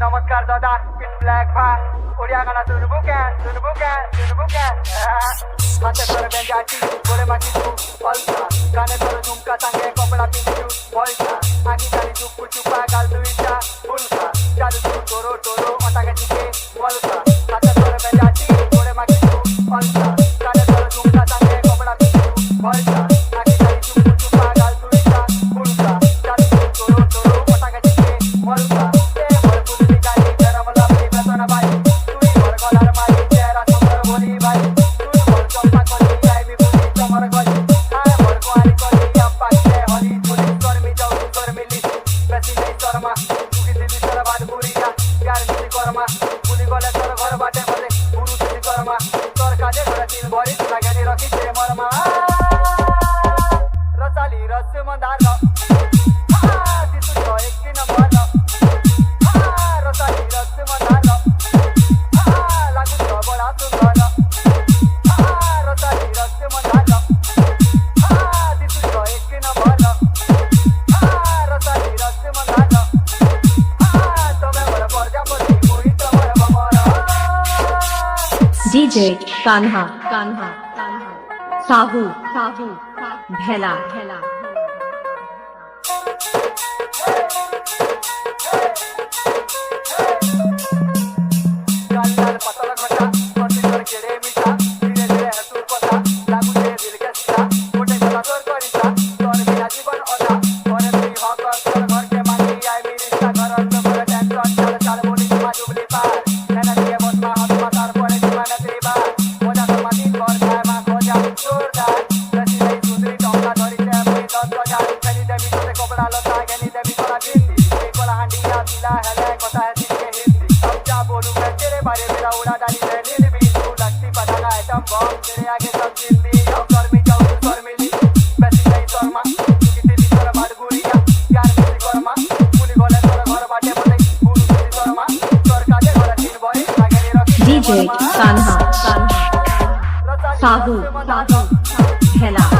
नमस्कार दादा it's black भाई ओडिया गाना सुनबू क्या हाथे तोर बेंजाटी गोले माटी तू पलसा गाने तोर झुमका संगे कपड़ा पिंजू पलसा आगी काली चुप चुपा गाल दुईटा बुलसा चालू तू टोरो टोरो अटाके चिके पलसा हाथे तोर बेंजाटी गोले माटी तू पलसा गाने तोर झुमका संगे कपड़ा पिंजू पलसा आगी काली चुप चुपा गाल दुईटा बुलसा चालू तू टोरो टोरो अटाके चिके पलसा DJ कान्हा साहू भेला DJ कान्हा साहू भेला